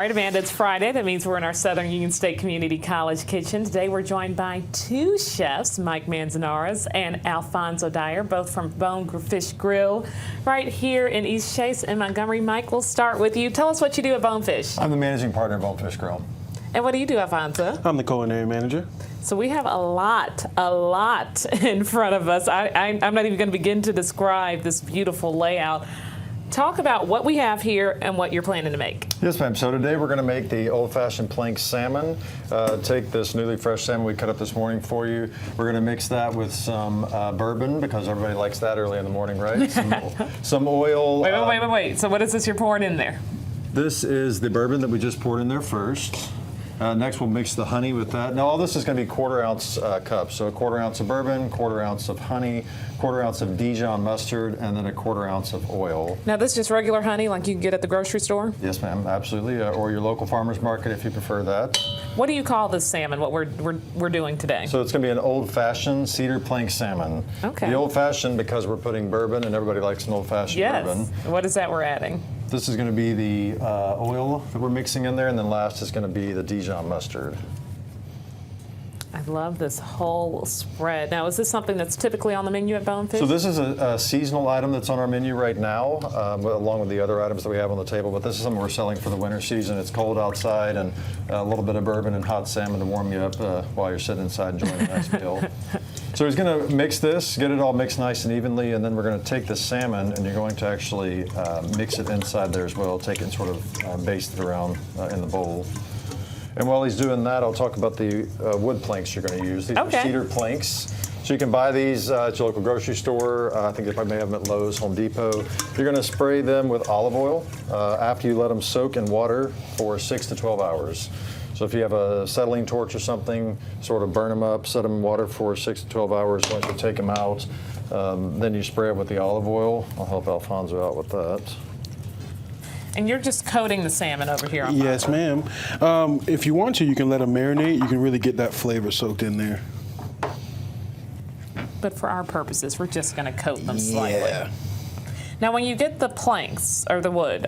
All right, Amanda, it's Friday. That means we're in our Southern Union State Community College kitchen. Today we're joined by two chefs, Mike Manzanares and Alfonso Dyer, both from Bonefish Grill right here in East Chase in Montgomery. Mike, we'll start with you. Tell us what you do at Bonefish. I'm the managing partner of Bonefish Grill. And what do you do, Alfonso? I'm the culinary manager. So we have a lot in front of us. I'm not even going to begin to describe this beautiful layout. Talk about what we have here and what you're planning to make. Yes, ma'am. So today we're going to make the old-fashioned plank salmon. Take this newly fresh salmon we cut up this morning for you. We're going to mix that with some bourbon, because everybody likes that early in the morning, right? Some oil. Wait. So what is this you're pouring in there? This is the bourbon that we just poured in there first. Next, we'll mix the honey with that. Now, all this is going to be quarter-ounce cups. So a quarter-ounce of bourbon, quarter-ounce of honey, quarter-ounce of Dijon mustard, and then a quarter-ounce of oil. Now, this is just regular honey like you can get at the grocery store? Yes, ma'am, absolutely. Or your local farmer's market if you prefer that. What do you call this salmon, what we're doing today? So it's going to be an old-fashioned cedar plank salmon. Okay. The old-fashioned because we're putting bourbon, and everybody likes an old-fashioned bourbon. Yes. What is that we're adding? This is going to be the oil that we're mixing in there, and then last is going to be the Dijon mustard. I love this whole spread. Now, is this something that's typically on the menu at Bonefish? So this is a seasonal item that's on our menu right now, along with the other items that we have on the table, but this is something we're selling for the winter season. It's cold outside, and a little bit of bourbon and hot salmon to warm you up while you're sitting inside enjoying a nice meal. So he's going to mix this, get it all mixed nice and evenly, and then we're going to take the salmon and you're going to actually mix it inside there as well. Take it and sort of baste it around in the bowl. And while he's doing that, I'll talk about the wood planks you're going to use. These are cedar planks. So you can buy these at your local grocery store. I think they probably may have them at Lowe's, Home Depot. You're going to spray them with olive oil after you let them soak in water for 6 to 12 hours. So if you have a acetylene torch or something, sort of burn them up, set them in water for 6 to 12 hours. Once you take them out, then you spray it with the olive oil. I'll help Alfonso out with that. And you're just coating the salmon over here on Yes, ma'am. If you want to, you can let them marinate. You can really get that flavor soaked in there. But for our purposes, we're just going to coat them slightly. Yeah. Now, when you get the planks or the wood,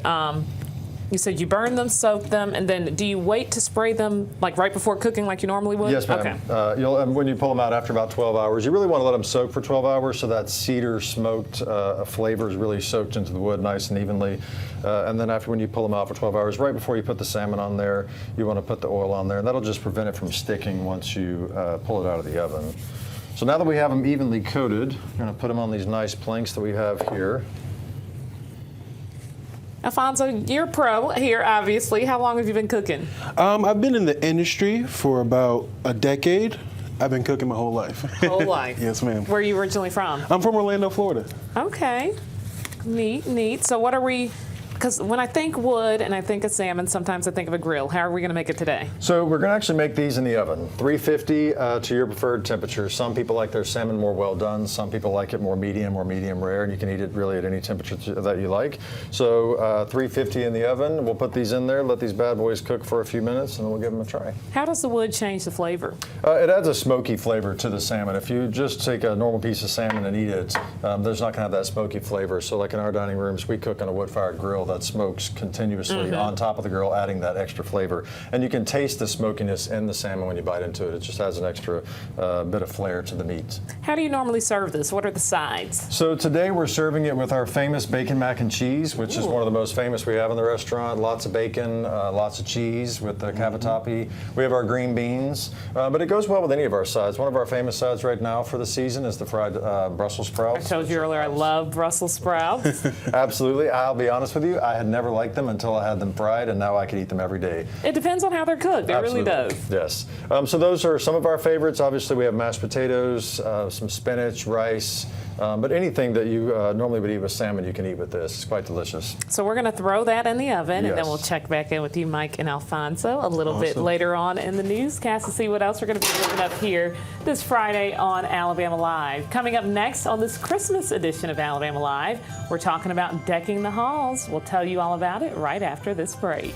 you said you burn them, soak them, and then do you wait to spray them like right before cooking like you normally would? Yes, ma'am. Okay. When you pull them out after about 12 hours, you really want to let them soak for 12 hours so that cedar smoked flavor is really soaked into the wood nice and evenly. And then when you pull them out for 12 hours, right before you put the salmon on there, you want to put the oil on there, and that'll just prevent it from sticking once you pull it out of the oven. So now that we have them evenly coated, I'm going to put them on these nice planks that we have here. Alfonso, you're pro here, obviously. How long have you been cooking? I've been in the industry for about a decade. I've been cooking my whole life. Whole life? Yes, ma'am. Where are you originally from? I'm from Orlando, Florida. Okay. Neat. So what are we... Because when I think wood and I think of salmon, sometimes I think of a grill. How are we going to make it today? So we're going to actually make these in the oven, 350 to your preferred temperature. Some people like their salmon more well done. Some people like it more medium or medium rare, and you can eat it really at any temperature that you like. So 350 in the oven. We'll put these in there, let these bad boys cook for a few minutes, and then we'll give them a try. How does the wood change the flavor? It adds a smoky flavor to the salmon. If you just take a normal piece of salmon and eat it, there's not going to have that smoky flavor. So like in our dining rooms, we cook on a wood-fired grill that smokes continuously on top of the grill, adding that extra flavor. And you can taste the smokiness in the salmon when you bite into it. It just adds an extra bit of flair to the meat. How do you normally serve this? What are the sides? So today we're serving it with our famous bacon mac and cheese, which is one of the most famous we have in the restaurant. Lots of bacon, lots of cheese with the cavatappi. We have our green beans, but it goes well with any of our sides. One of our famous sides right now for the season is the fried Brussels sprouts. I told you earlier I love Brussels sprouts. Absolutely. I'll be honest with you, I had never liked them until I had them fried, and now I can eat them every day. It depends on how they're cooked. It really does. Yes. So those are some of our favorites. Obviously, we have mashed potatoes, some spinach, rice, but anything that you normally would eat with salmon, you can eat with this. It's quite delicious. So we're going to throw that in the oven, and then Yes. we'll check back in with you, Mike and Alfonso, a little bit later on in the newscast to see what else we're going to be looking up here this Friday on Alabama Live. Coming up next on this Christmas edition of Alabama Live, we're talking about decking the halls. We'll tell you all about it right after this break.